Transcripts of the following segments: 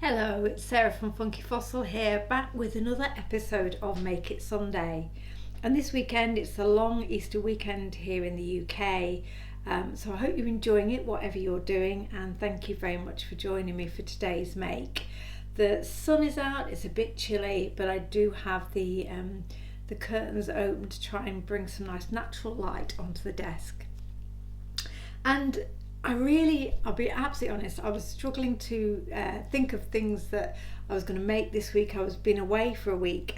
Hello, it's Sarah from Funky Fossil here, back with another episode of Make It Sunday. And this weekend it's the long Easter weekend here in the UK, so I hope you're enjoying it, whatever you're doing, and thank you very much for joining me for today's make. The sun is out, it's a bit chilly, but I do have the curtains open to try and bring some nice natural light onto the desk. And I'll be absolutely honest, I was struggling to think of things that I was going to make this week. I was been away for a week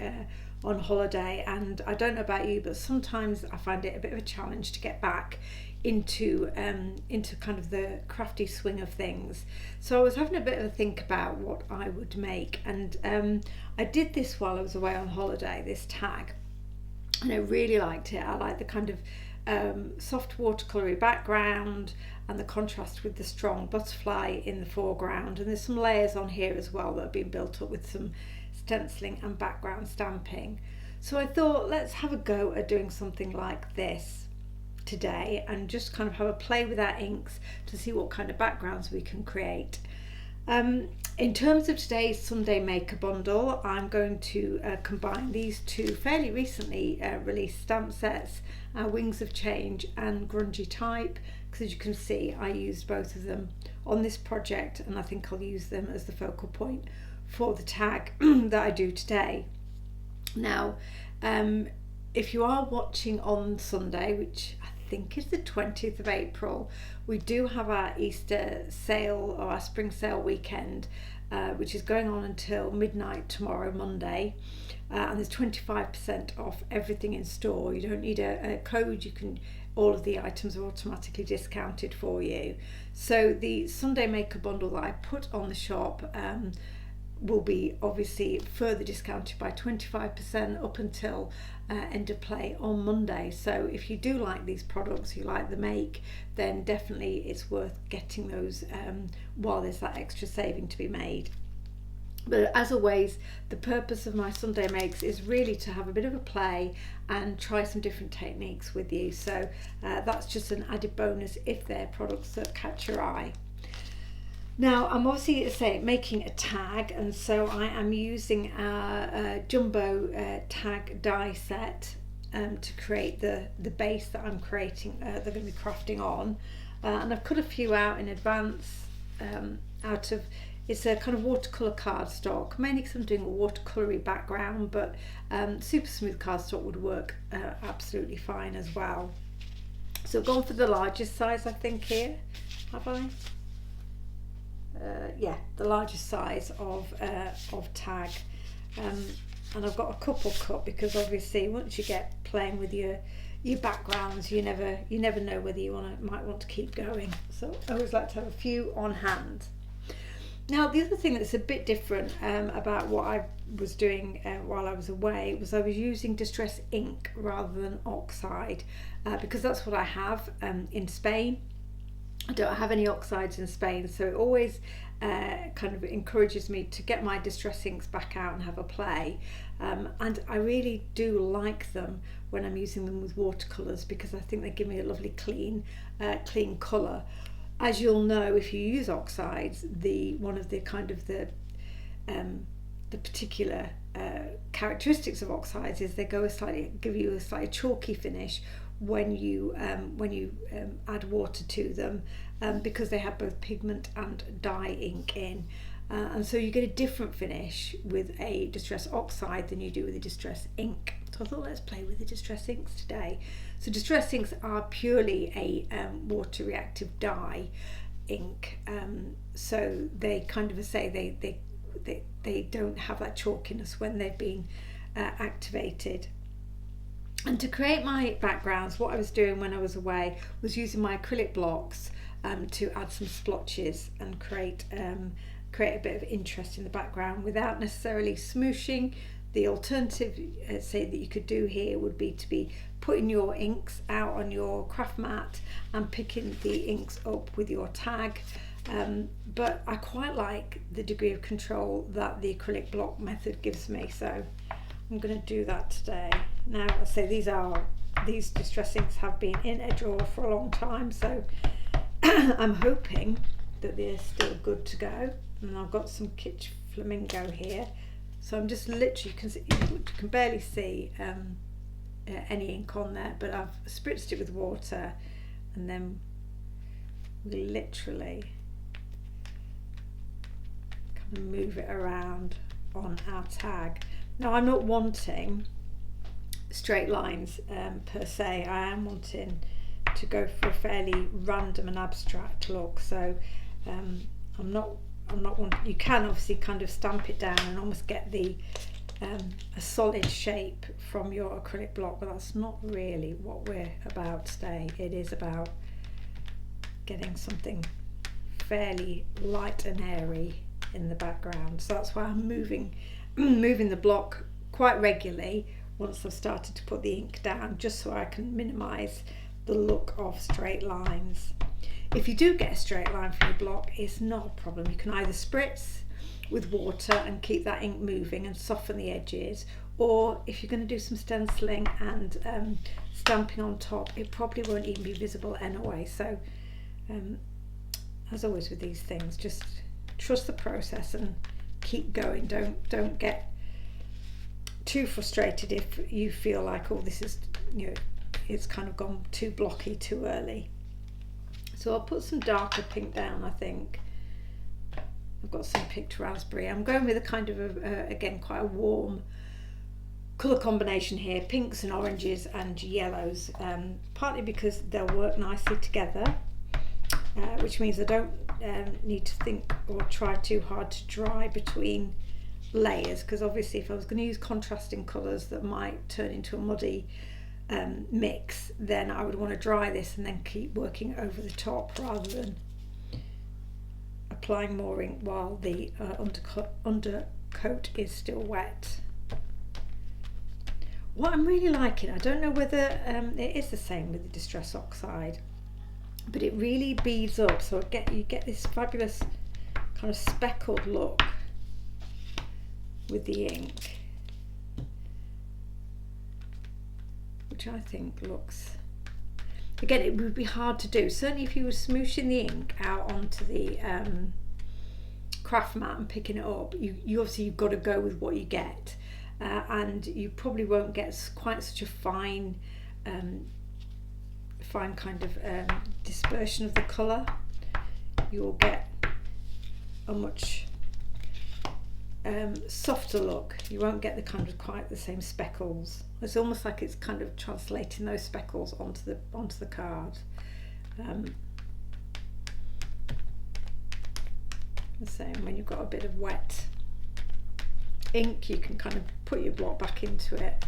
on holiday, and I don't know about you, but sometimes I find it a bit of a challenge to get back into kind of the crafty swing of things. So I was having a bit of a think about what I would make, and I did this while I was away on holiday, this tag, and I really liked it. I like the kind of soft watercolory background and the contrast with the strong butterfly in the foreground, and there's some layers on here as well that have been built up with some stenciling and background stamping. So I thought, let's have a go at doing something like this today and just kind of have a play with our inks to see what kind of backgrounds we can create. In terms of today's Sunday Maker Bundle, I'm going to combine these two fairly recently released stamp sets, Wings of Change and Grungy Type, because as you can see I used both of them on this project, and I think I'll use them as the focal point for the tag that I do today. Now, if you are watching on Sunday, which I think is the 20th of April, we do have our Easter sale or our spring sale weekend, which is going on until midnight tomorrow, Monday, and there's 25% off everything in store. You don't need a code, all of the items are automatically discounted for you. So the Sunday Maker Bundle that I put on the shop will be obviously further discounted by 25% up until end of play on Monday. So if you do like these products, you like the make, then definitely it's worth getting those while there's that extra saving to be made. But as always, the purpose of my Sunday makes is really to have a bit of a play and try some different techniques with you. So that's just an added bonus if they're products that catch your eye. Now, I'm obviously making a tag, and so I am using our jumbo tag die set to create the base that I'm creating, they're going to be crafting on. And I've cut a few out in advance it's a kind of watercolour cardstock, mainly because I'm doing a watercolory background, but super smooth cardstock would work absolutely fine as well. So I've gone for the largest size, I think, here, have I? Yeah, the largest size of tag, and I've got a couple cut because obviously once you get playing with your backgrounds, you never know whether you might want to keep going. So I always like to have a few on hand. Now, the other thing that's a bit different about what I was doing while I was away was I was using distress ink rather than oxide, because that's what I have in Spain. I don't have any oxides in Spain, so it always kind of encourages me to get my distress inks back out and have a play. And I really do like them when I'm using them with watercolours, because I think they give me a lovely clean colour. As you'll know, if you use oxides, one of the particular characteristics of oxides is they give you a slightly chalky finish when you add water to them, because they have both pigment and dye ink in, and so you get a different finish with a distress oxide than you do with a distress ink. So I thought, let's play with the distress inks today. So distress inks are purely a water reactive dye ink, so they kind of they don't have that chalkiness when they've been activated. And to create my backgrounds, what I was doing when I was away was using my acrylic blocks to add some splotches and create a bit of interest in the background without necessarily smooshing. The alternative, say, that you could do here would be to be putting your inks out on your craft mat and picking the inks up with your tag. But I quite like the degree of control that the acrylic block method gives me, so I'm going to do that today. Now, I say these distress inks have been in a drawer for a long time, so I'm hoping that they're still good to go. and I've got some Kitsch Flamingo here, so I'm just literally, you can barely see any ink on there, but I've spritzed it with water, and then we literally kind of move it around on our tag. Now I'm not wanting straight lines per se. I am wanting to go for a fairly random and abstract look, so I'm not wanting, you can obviously kind of stamp it down and almost get the a solid shape from your acrylic block, but that's not really what we're about today. It is about getting something fairly light and airy in the background, so that's why I'm moving the block quite regularly once I've started to put the ink down, just so I can minimise the look of straight lines. If you do get a straight line from your block, it's not a problem. You can either spritz with water and keep that ink moving and soften the edges, or if you're going to do some stenciling and stamping on top, it probably won't even be visible anyway. So as always with these things, just trust the process and keep going. Don't get too frustrated if you feel like, oh, this is, you know, it's kind of gone too blocky too early. So I'll put some darker pink down. I think I've got some picked raspberry. I'm going with a kind of again quite a warm colour combination here, pinks and oranges and yellows, partly because they'll work nicely together, which means I don't need to think or try too hard to dry between layers, because obviously if I was going to use contrasting colours that might turn into a muddy mix, then I would want to dry this and then keep working over the top rather than applying more ink while the undercoat is still wet. What I'm really liking, I don't know whether it is the same with the Distress Oxide, but it really beads up, so you get this fabulous kind of speckled look with the ink, which I think looks, again, it would be hard to do, certainly if you were smooshing the ink out onto the craft mat and picking it up, you obviously you've got to go with what you get, and you probably won't get quite such a fine kind of dispersion of the colour. You'll get a much softer look. You won't get the kind of quite the same speckles. It's almost like it's kind of translating those speckles onto the card. The same when you've got a bit of wet ink, you can kind of put your block back into it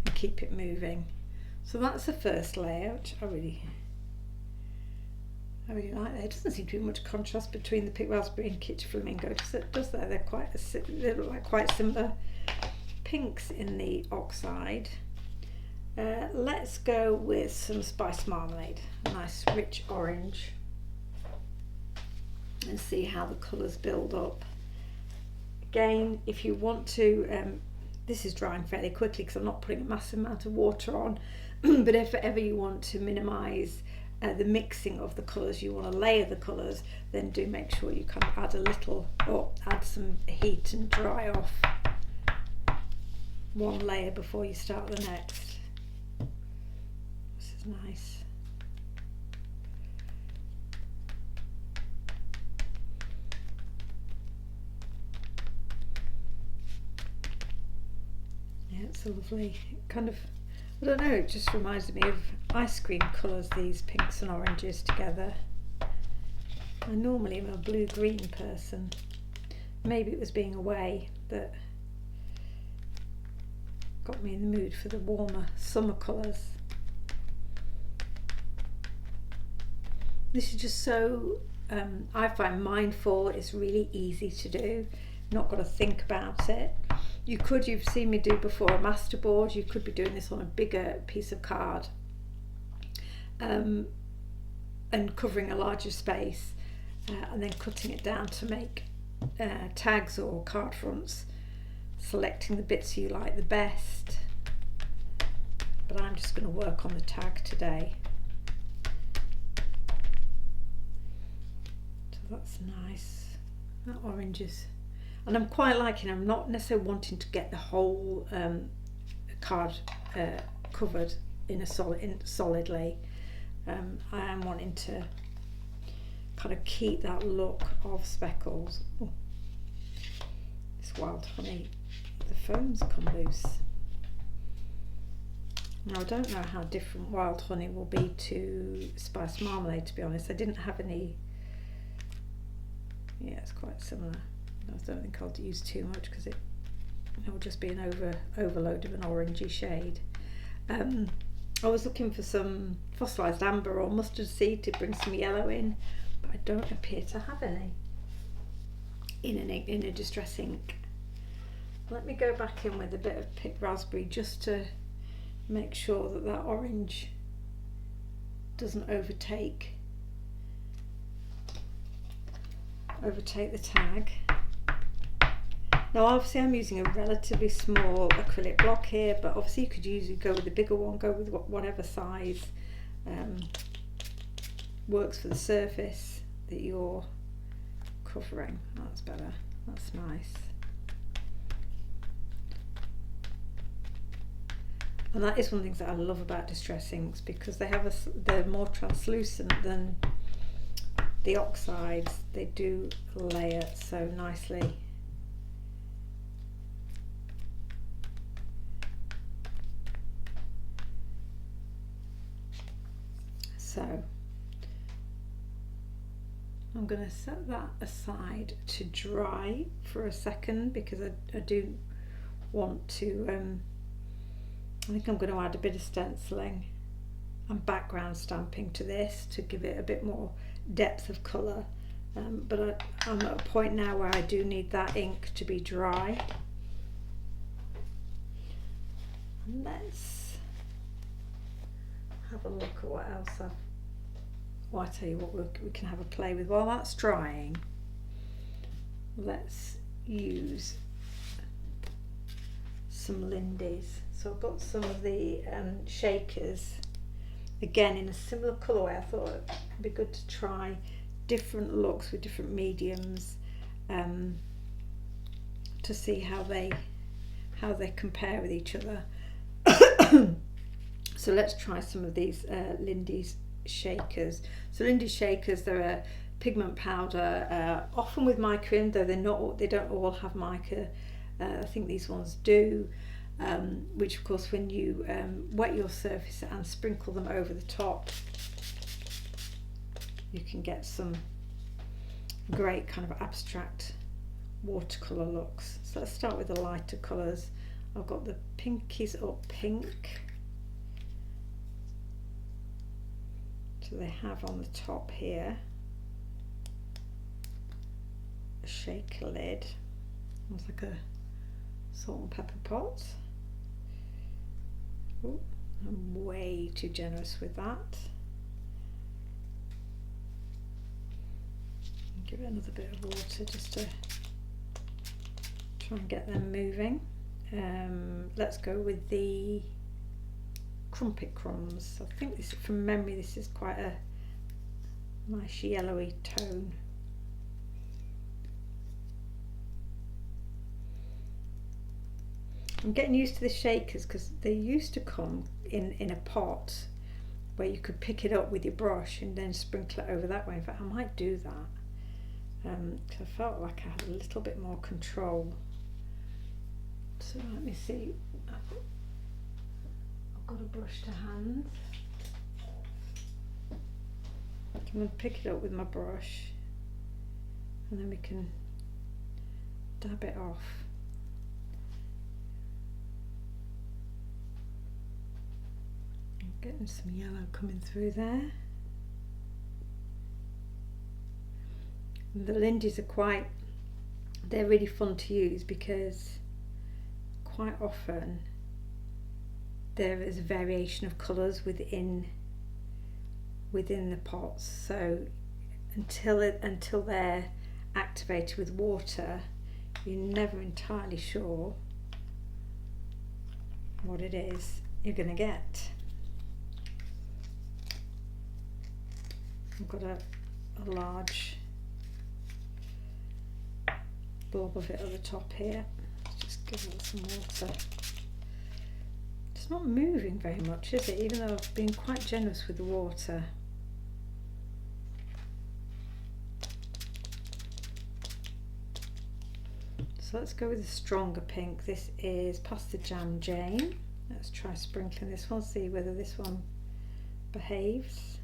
and keep it moving. So that's the first layer, which I really like. There doesn't seem to be much contrast between the pink raspberry and Kitsch Flamingo, does there? They look like quite similar pinks in the oxide. Let's go with some spice marmalade, a nice rich orange, and see how the colours build up. Again, if you want to, this is drying fairly quickly because I'm not putting a massive amount of water on, but if ever you want to minimise the mixing of the colours, you want to layer the colours, then do make sure you kind of add a little, or add some heat and dry off one layer before you start the next. This is nice. Yeah, it's a lovely kind of, I don't know, it just reminds me of ice cream colours, these pinks and oranges together. I normally am a blue-green person. Maybe it was being away that got me in the mood for the warmer summer colours. This is just so, I find mindful, it's really easy to do, not got to think about it. You've seen me do before a masterboard, you could be doing this on a bigger piece of card and covering a larger space and then cutting it down to make tags or card fronts, selecting the bits you like the best. But I'm just going to work on the tag today. So that's nice. That orange is, and I'm quite liking, I'm not necessarily wanting to get the whole card covered in solidly. I am wanting to kind of keep that look of speckles. Ooh, this wild honey, the foam's come loose. Now I don't know how different wild honey will be to spiced marmalade, to be honest. I didn't have any. Yeah, it's quite similar. I don't think I'll use too much because it will just be an overload of an orangey shade. I was looking for some fossilised amber or mustard seed to bring some yellow in, but I don't appear to have any in a distress ink. Let me go back in with a bit of picked raspberry just to make sure that that orange doesn't overtake the tag. Now obviously I'm using a relatively small acrylic block here, but obviously you could go with the bigger one, go with whatever size works for the surface that you're covering. That's better, that's nice. And that is one of the things that I love about distress inks, because they're more translucent than the oxides. They do layer so nicely. So I'm going to set that aside to dry for a second, because I do want to I think I'm going to add a bit of stenciling and background stamping to this to give it a bit more depth of colour, but I'm at a point now where I do need that ink to be dry. And let's have a look at what else I tell you what, we can have a play with. While that's drying, let's use some Lindy's. So I've got some of the shakers, again in a similar colourway. I thought it'd be good to try different looks with different mediums to see how they compare with each other. So let's try some of these Lindy's shakers. So Lindy's shakers, they're a pigment powder, often with mica in, though they don't all have mica. I think these ones do. Which of course, when you wet your surface and sprinkle them over the top, you can get some great kind of abstract watercolour looks. So let's start with the lighter colours. I've got the pinkies up pink. So they have on the top here a shaker lid, almost like a salt and pepper pot. Ooh, I'm way too generous with that. Give it another bit of water just to try and get them moving. Let's go with the crumpet crumbs. I think this, from memory, this is quite a nice yellowy tone. I'm getting used to the shakers because they used to come in a pot where you could pick it up with your brush and then sprinkle it over that way. In fact, I might do that because I felt like I had a little bit more control. So let me see. I've got a brush to hand. I'm going to pick it up with my brush and then we can dab it off. Getting some yellow coming through there. And the Lindy's are they're really fun to use because quite often there is a variation of colours within the pots. So until they're activated with water, you're never entirely sure what it is you're going to get. I've got a large blob of it at the top here. Let's just give it some water. It's not moving very much, is it? Even though I've been quite generous with the water. So let's go with a stronger pink. This is Pasta Jam Jane. Let's try sprinkling this one, see whether this one behaves.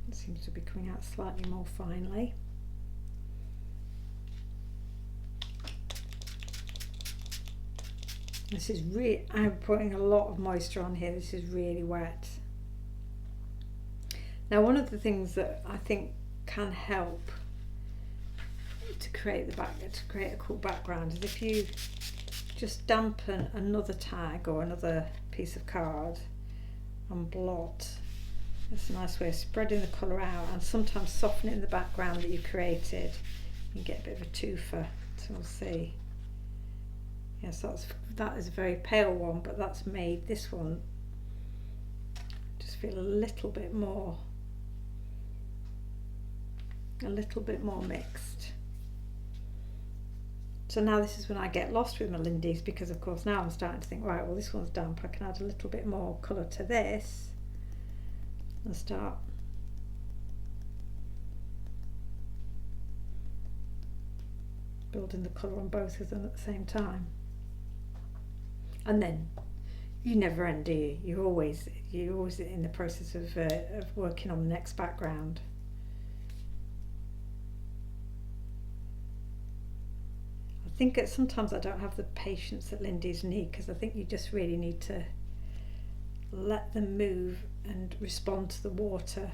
It seems to be coming out slightly more finely. This is really, I'm putting a lot of moisture on here. This is really wet. Now, one of the things that I think can help to create a cool background is if you just dampen another tag or another piece of card and blot. That's a nice way of spreading the colour out and sometimes softening the background that you created. You get a bit of a twofer, so we'll see. Yes, that is a very pale one, but that's made this one just feel a little bit more mixed. So now this is when I get lost with my Lindy's, because of course now I'm starting to think, right, well this one's damp, I can add a little bit more colour to this and start building the colour on both of them at the same time. And then you never end, do you? You're always in the process of working on the next background. I think that sometimes I don't have the patience that Lindy's need, because I think you just really need to let them move and respond to the water.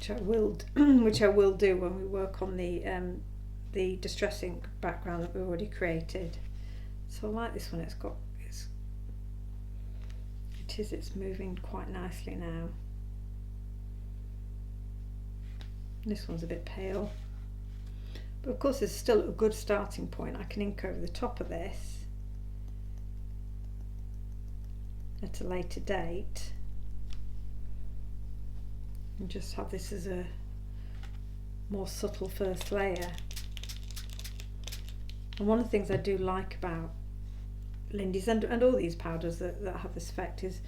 Which I will do when we work on the distressing background that we've already created. So I like this one. It's moving quite nicely now. This one's a bit pale, but of course it's still a good starting point. I can ink over the top of this at a later date and just have this as a more subtle first layer. And one of the things I do like about Lindy's and all these powders that have this effect is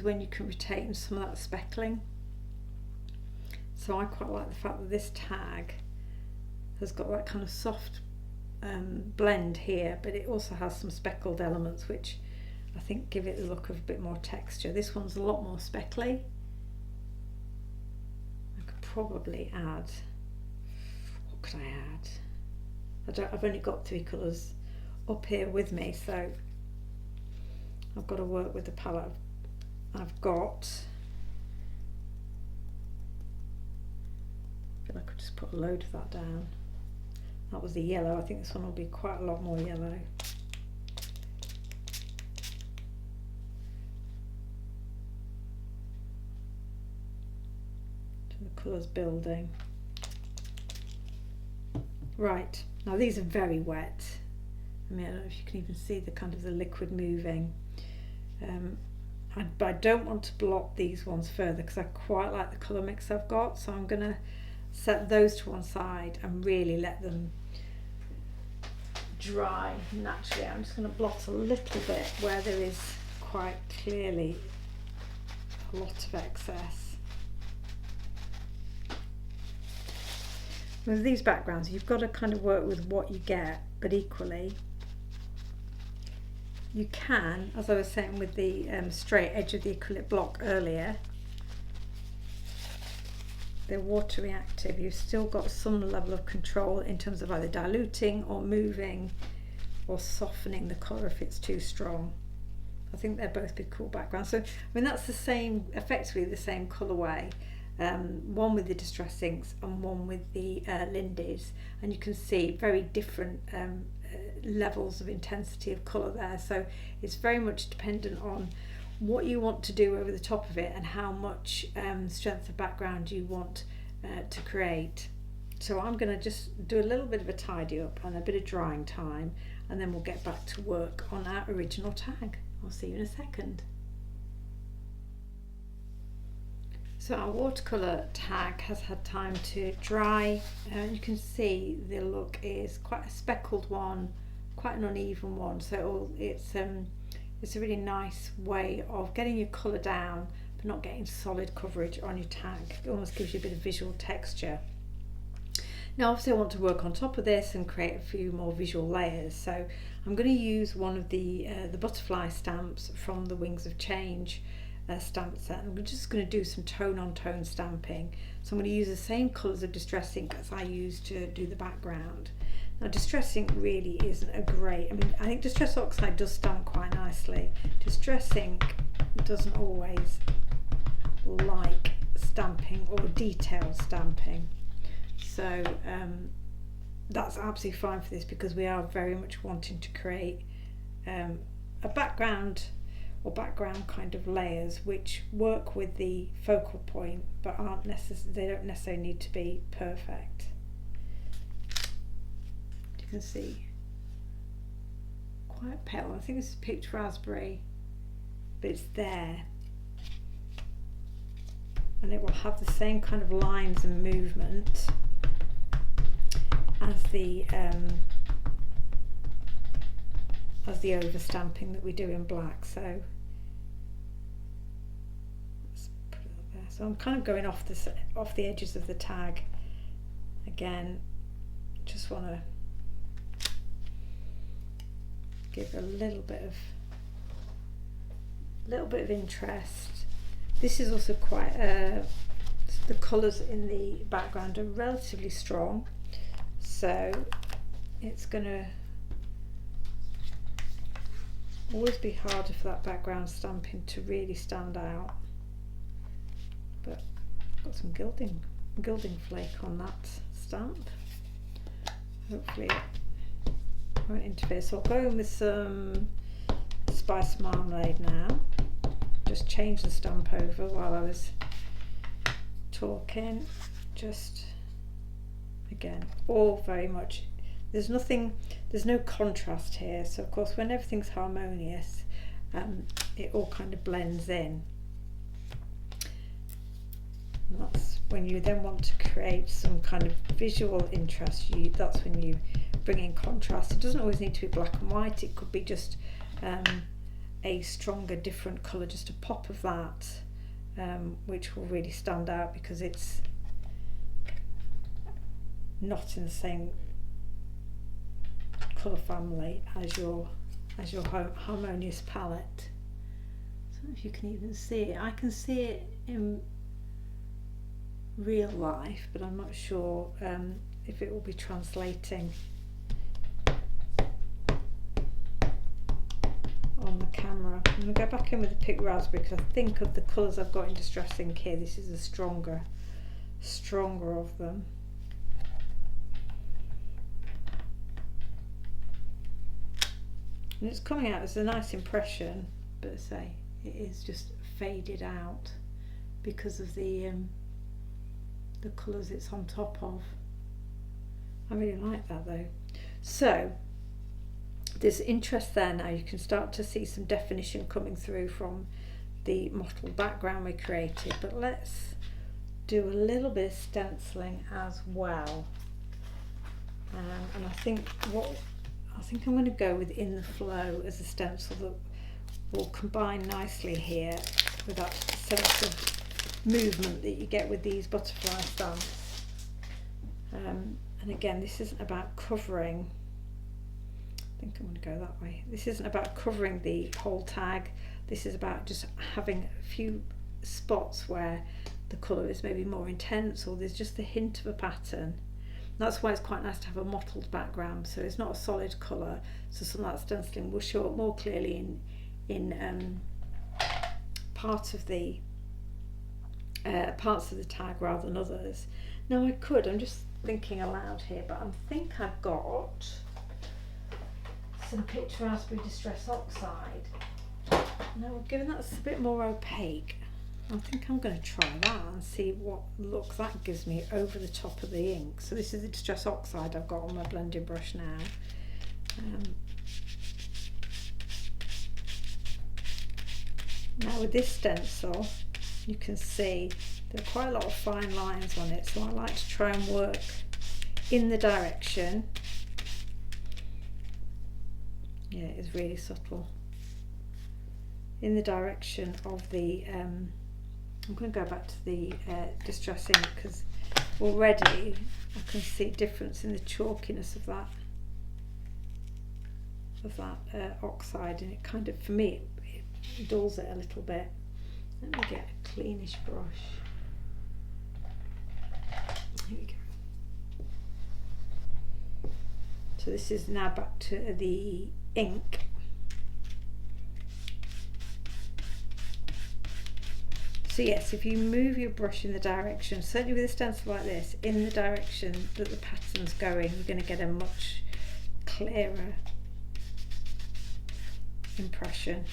when you can retain some of that speckling. So I quite like the fact that this tag has got that kind of soft blend here, but it also has some speckled elements which I think give it the look of a bit more texture. This one's a lot more speckly. I could probably add, what could I add? I've only got 3 colours up here with me, so I've got to work with the palette I've got. I could just put a load of that down. That was the yellow. I think this one will be quite a lot more yellow. So the colours building. Right, now these are very wet. I mean, I don't know if you can even see the kind of the liquid moving. But I don't want to blot these ones further because I quite like the colour mix I've got, so I'm going to set those to one side and really let them dry naturally. I'm just going to blot a little bit where there is quite clearly a lot of excess. With these backgrounds, you've got to kind of work with what you get, but equally you can, as I was saying with the straight edge of the acrylic block earlier, they're water reactive. You've still got some level of control in terms of either diluting or moving or softening the colour if it's too strong. I think they're both big cool backgrounds. So I mean that's the same, effectively the same colourway, one with the Distress Inks and one with the Lindy's, and you can see very different levels of intensity of colour there. So it's very much dependent on what you want to do over the top of it and how much strength of background you want to create. So I'm going to just do a little bit of a tidy up and a bit of drying time, and then we'll get back to work on our original tag. I'll see you in a second. So our watercolour tag has had time to dry, and you can see the look is quite a speckled one, quite an uneven one, so it's a really nice way of getting your colour down but not getting solid coverage on your tag. It almost gives you a bit of visual texture. Now obviously I want to work on top of this and create a few more visual layers, so I'm going to use one of the butterfly stamps from the Wings of Change stamp set. I'm just going to do some tone on tone stamping, so I'm going to use the same colours of Distress ink as I used to do the background. Now Distress ink really isn't a great, I think Distress Oxide does stamp quite nicely. Distress ink doesn't always like stamping or detailed stamping, so that's absolutely fine for this, because we are very much wanting to create a background or background kind of layers which work with the focal point but they don't necessarily need to be perfect. You can see quite pale. I think this is picked raspberry, but it's there, and it will have the same kind of lines and movement as the overstamping that we do in black. So let's put it up there. So I'm kind of going off the edges of the tag again. Just want to give a little bit of interest. This is also quite the colours in the background are relatively strong, so it's going to always be harder for that background stamping to really stand out. But I've got some gilding flake on that stamp. Hopefully it won't interfere. So I'll go in with some spice marmalade now. Just change the stamp over while I was talking. Just again, all very much, there's no contrast here, so of course when everything's harmonious, it all kind of blends in. And that's when you then want to create some kind of visual interest, that's when you bring in contrast. It doesn't always need to be black and white, it could be just a stronger different colour, just a pop of that, which will really stand out because it's not in the same colour family as your harmonious palette. I don't know if you can even see it. I can see it in real life, but I'm not sure if it will be translating on the camera. I'm going to go back in with the pink raspberry because I think of the colours I've got in Distress ink here, this is the stronger of them. And it's coming out as a nice impression, but say it is just faded out because of the colours it's on top of. I really like that though. So there's interest there now. You can start to see some definition coming through from the mottled background we created, but let's do a little bit of stenciling as well. And I think I'm going to go with In the Flow as a stencil that will combine nicely here with that sense of movement that you get with these butterfly stamps. And again, this isn't about covering, I think I'm going to go that way. This isn't about covering the whole tag, this is about just having a few spots where the colour is maybe more intense or there's just a hint of a pattern. That's why it's quite nice to have a mottled background, so it's not a solid colour, so some of that stenciling will show up more clearly in parts of the tag rather than others. Now I'm just thinking aloud here, but I think I've got some Picked Raspberry Distress Oxide. Now given that's a bit more opaque, I think I'm going to try that and see what look that gives me over the top of the ink. So this is the Distress Oxide I've got on my blending brush now. Now with this stencil, you can see there are quite a lot of fine lines on it, so I like to try and work in the direction. Yeah, it's really subtle. In the direction of the, I'm going to go back to the distressing, because already I can see a difference in the chalkiness of that oxide, and it kind of, for me, it dulls it a little bit. Let me get a cleanish brush. Here we go. So this is now back to the ink. So yes, if you move your brush in the direction, certainly with a stencil like this, in the direction that the pattern's going, you're going to get a much clearer impression.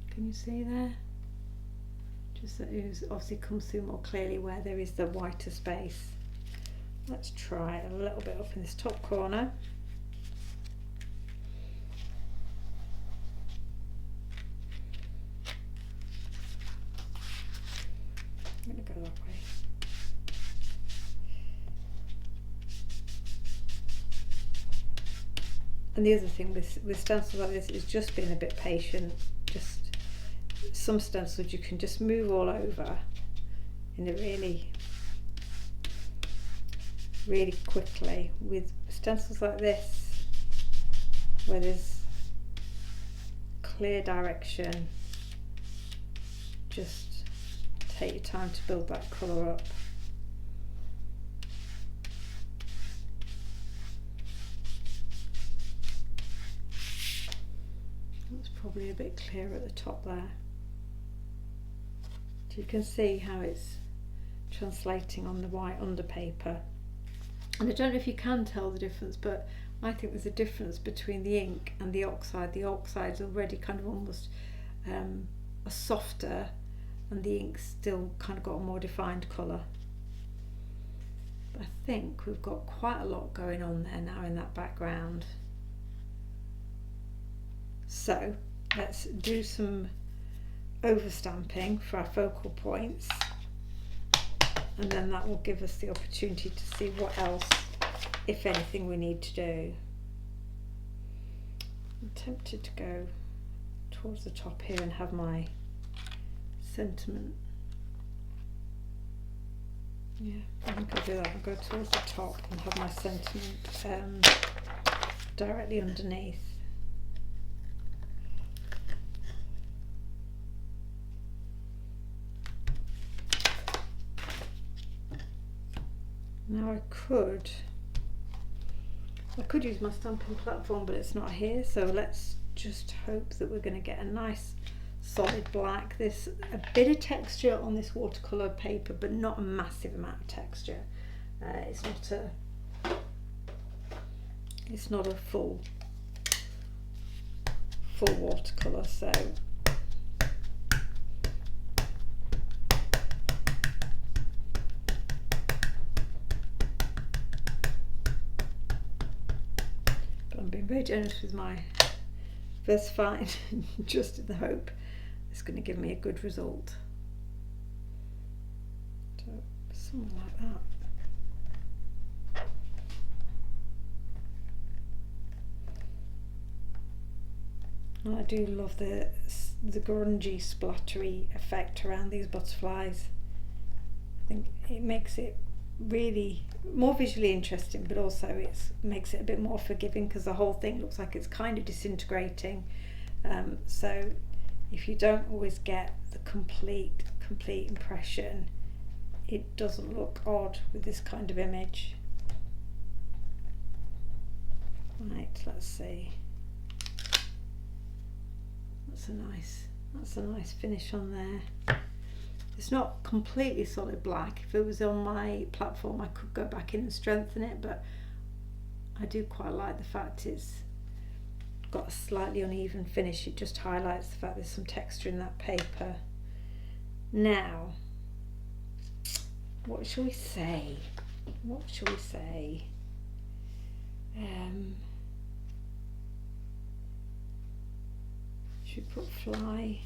Can you see there? Just that it obviously comes through more clearly where there is the whiter space. Let's try it a little bit up in this top corner. I'm going to go that way. And the other thing with stencils like this is just being a bit patient. Just some stencils you can just move all over in a really quickly. With stencils like this, where there's clear direction, just take your time to build that colour up. That's probably a bit clearer at the top there. So you can see how it's translating on the white under paper. And I don't know if you can tell the difference, but I think there's a difference between the ink and the oxide. The oxide's already kind of almost a softer, and the ink's still kind of got a more defined colour. But I think we've got quite a lot going on there now in that background. So let's do some overstamping for our focal points, and then that will give us the opportunity to see what else, if anything, we need to do. I'm tempted to go towards the top here and have my sentiment. Yeah, I think I'll do that. I'll go towards the top and have my sentiment directly underneath. Now I could use my stamping platform, but it's not here, so let's just hope that we're going to get a nice solid black. There's a bit of texture on this watercolour paper, but not a massive amount of texture. It's not a full watercolour, so I'm being very generous with my VersaFine, just in the hope it's going to give me a good result. So something like that. And I do love the grungy splattery effect around these butterflies. I think it makes it really more visually interesting, but also it makes it a bit more forgiving, because the whole thing looks like it's kind of disintegrating. So if you don't always get the complete impression, it doesn't look odd with this kind of image. Right, let's see. That's a nice finish on there. It's not completely solid black. If it was on my platform, I could go back in and strengthen it, but I do quite like the fact it's got a slightly uneven finish. It just highlights the fact there's some texture in that paper. Now, what shall we say? What shall we say? Should we put fly?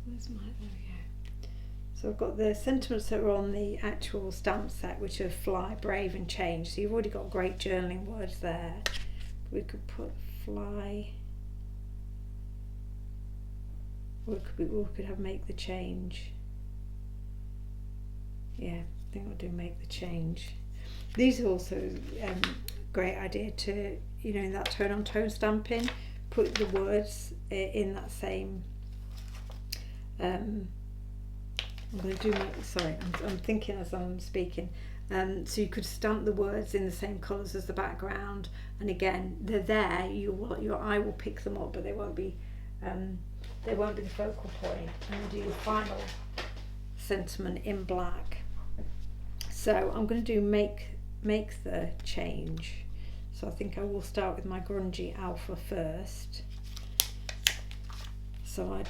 Where's my, there we go. So I've got the sentiments that are on the actual stamp set, which are fly, brave and change. So you've already got great journaling words there. We could put fly, or we could have make the change. Yeah, I think I'll do make the change. These are also great idea to, you know, in that tone on tone stamping, put the words in that same. I'm going to do my, sorry, I'm thinking as I'm speaking. So you could stamp the words in the same colours as the background, and again they're there. Your eye will pick them up, but they won't be the focal point. And do your final sentiment in black. So I'm going to do make the change. So I think I will start with my grungy alpha first. So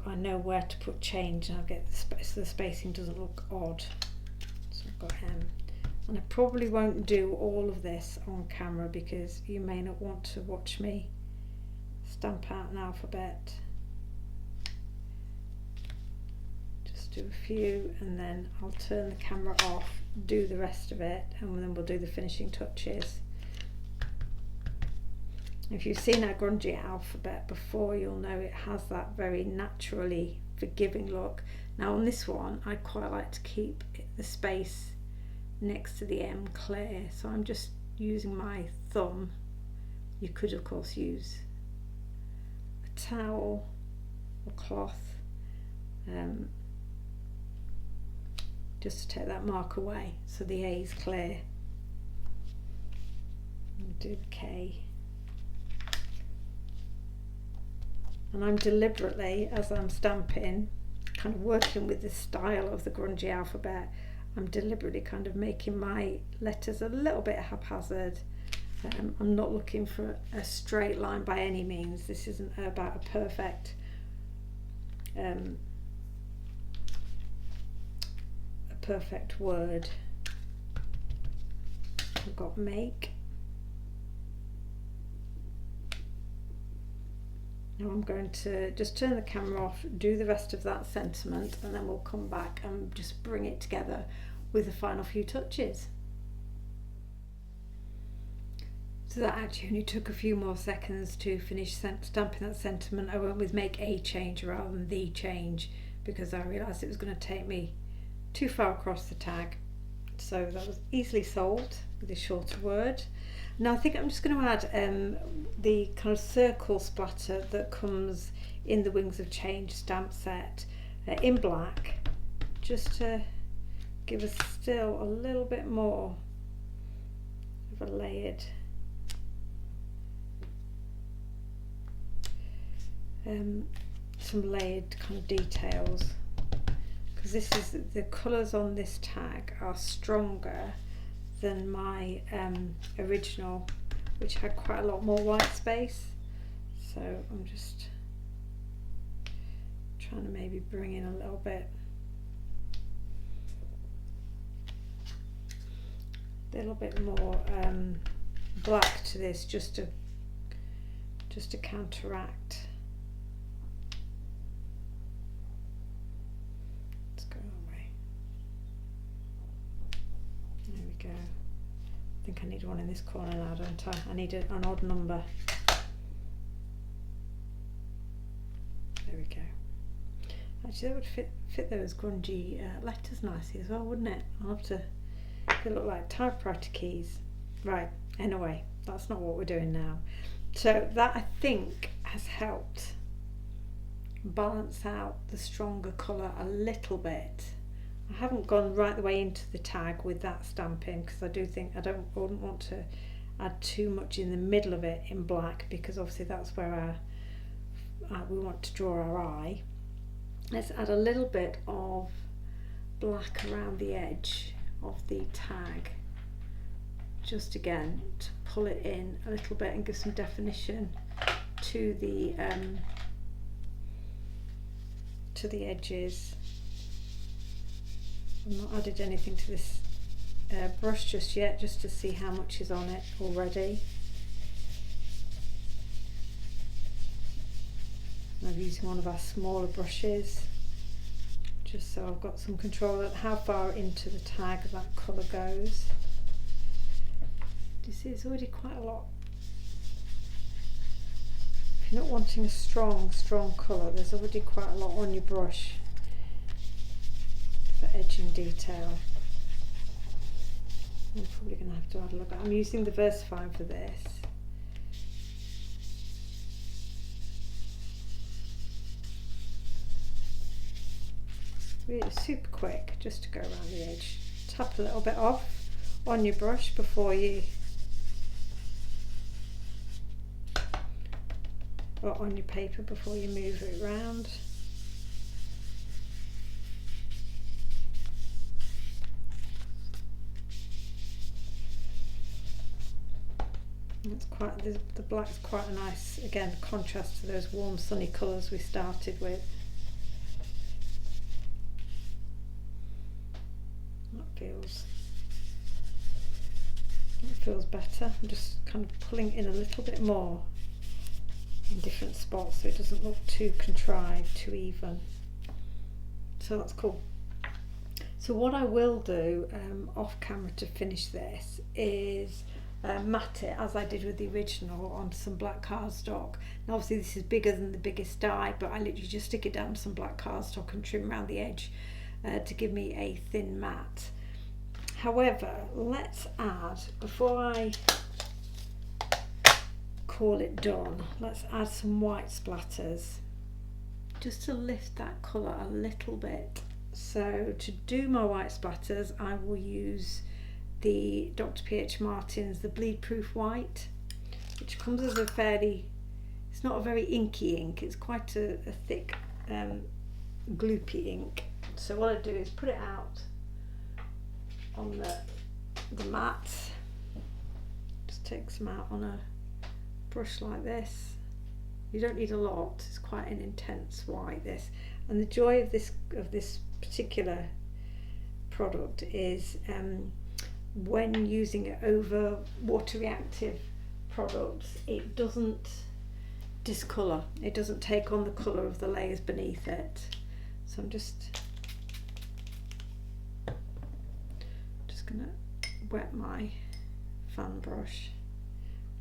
I know where to put change, and I'll get so the spacing doesn't look odd. So I've got M, and I probably won't do all of this on camera because you may not want to watch me stamp out an alphabet. Just do a few, and then I'll turn the camera off, do the rest of it, and then we'll do the finishing touches. If you've seen our grungy alphabet before, you'll know it has that very naturally forgiving look. Now on this one, I quite like to keep the space next to the M clear, so I'm just using my thumb. You could of course use a towel or cloth, just to take that mark away so the A is clear. And do the K. And I'm deliberately, as I'm stamping, kind of working with the style of the grungy alphabet, I'm deliberately kind of making my letters a little bit haphazard. I'm not looking for a straight line by any means. This isn't about a perfect word. I've got make. Now I'm going to just turn the camera off, do the rest of that sentiment, and then we'll come back and just bring it together with the final few touches. So that actually only took a few more seconds to finish stamping that sentiment. I went with make a change rather than the change because I realised it was going to take me too far across the tag. So that was easily solved with a shorter word. Now I think I'm just going to add the kind of circle splatter that comes in the Wings of Change stamp set in black, just to give us still a little bit more of a layered some layered kind of details, because this is the colours on this tag are stronger than my original, which had quite a lot more white space. So I'm just trying to maybe bring in a little bit more black to this, just to counteract. Let's go away. There we go. I think I need one in this corner now, don't I? I need an odd number. There we go. Actually, that would fit those grungy letters nicely as well, wouldn't it? I'll have to. They look like typewriter keys. Right. Anyway, that's not what we're doing now. So that I think has helped balance out the stronger colour a little bit. I haven't gone right the way into the tag with that stamping because I do think I wouldn't want to add too much in the middle of it in black, because obviously that's where we want to draw our eye. Let's add a little bit of black around the edge of the tag, just again to pull it in a little bit and give some definition to the edges. I've not added anything to brush just yet, just to see how much is on it already. I'm using one of our smaller brushes, just so I've got some control of how far into the tag that colour goes. Do you see it's already quite a lot? If you're not wanting a strong colour, there's already quite a lot on your brush for edging detail. I'm probably going to have to add a little bit. I'm using the Versafine for this. Really super quick, just to go around the edge. Tap a little bit off on your brush before you, or on your paper before you move it around. It's quite, the black's quite a nice, again, contrast to those warm sunny colours we started with. That feels better. I'm just kind of pulling in a little bit more in different spots so it doesn't look too contrived, too even. So that's cool. So what I will do off camera to finish this is matte it as I did with the original onto some black cardstock. Now obviously this is bigger than the biggest die, but I literally just stick it down to some black cardstock and trim around the edge to give me a thin matte. However, let's add, before I call it done, let's add some white splatters just to lift that colour a little bit. So to do my white splatters, I will use the Dr. P.H. Martin's The Bleed Proof White, which comes as a fairly, it's not a very inky ink, it's quite a thick gloopy ink. So what I do is put it out on the mat, just take some out on a brush like this. You don't need a lot, it's quite an intense white this, and the joy of this particular product is when using it over water reactive products, it doesn't discolour, it doesn't take on the colour of the layers beneath it. So I'm just gonna wet my fan brush,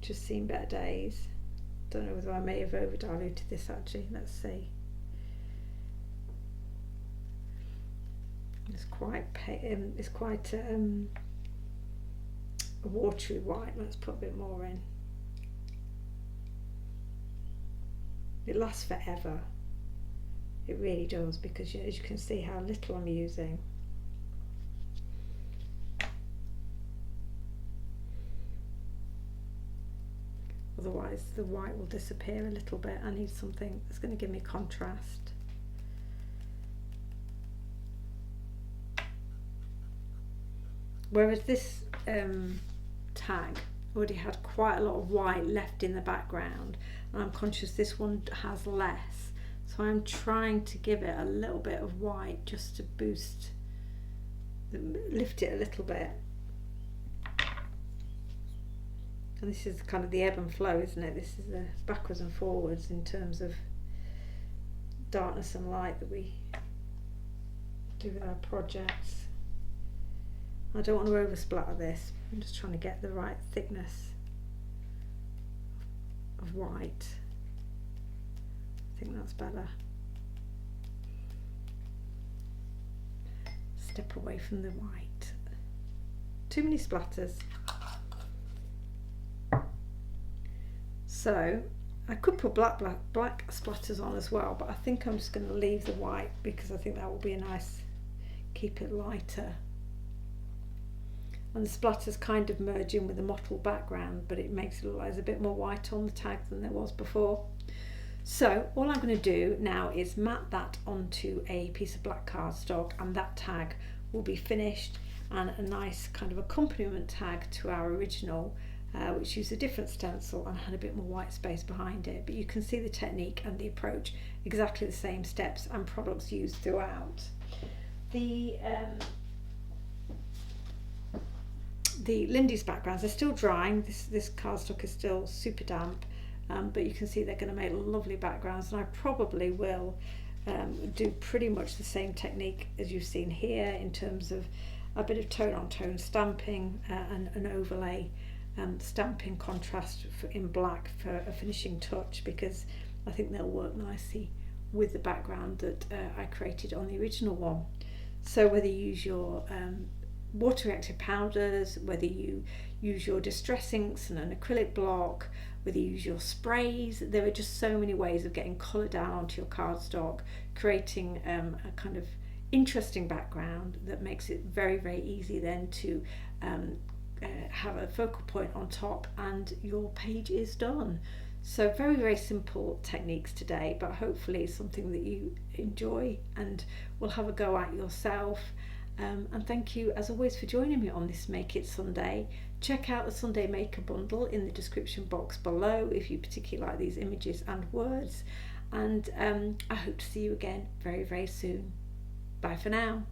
which has seen better days. Don't know whether I may have over diluted this actually, let's see. It's quite a watery white. Let's put a bit more in. It lasts forever, it really does, because as you can see how little I'm using. Otherwise the white will disappear a little bit. I need something that's going to give me contrast. Whereas this tag already had quite a lot of white left in the background, and I'm conscious this one has less, so I'm trying to give it a little bit of white just to boost, lift it a little bit. And this is kind of the ebb and flow, isn't it? This is the backwards and forwards in terms of darkness and light that we do with our projects. I don't want to over splatter this, I'm just trying to get the right thickness of white. I think that's better. Step away from the white. Too many splatters. So I could put black splatters on as well, but I think I'm just going to leave the white because I think that will be a nice, keep it lighter. And the splatters kind of merge in with the mottled background, but it makes it look like there's a bit more white on the tag than there was before. So all I'm going to do now is matte that onto a piece of black cardstock, and that tag will be finished, and a nice kind of accompaniment tag to our original, which used a different stencil and had a bit more white space behind it. But you can see the technique and the approach, exactly the same steps and products used throughout. The the Lindy's backgrounds, they're still drying. This cardstock is still super damp, but you can see they're going to make lovely backgrounds, and I probably will do pretty much the same technique as you've seen here in terms of a bit of tone on tone stamping and an overlay stamping contrast in black for a finishing touch, because I think they'll work nicely with the background that I created on the original one. So whether you use your water reactive powders, whether you use your distress inks and an acrylic block, whether you use your sprays, there are just so many ways of getting colour down onto your cardstock, creating a kind of interesting background that makes it very, very easy then to have a focal point on top, and your page is done. So very, very simple techniques today, but hopefully something that you enjoy and will have a go at yourself. And thank you as always for joining me on this Make It Sunday. Check out the Sunday Maker bundle in the description box below if you particularly like these images and words, and I hope to see you again very, very soon. Bye for now.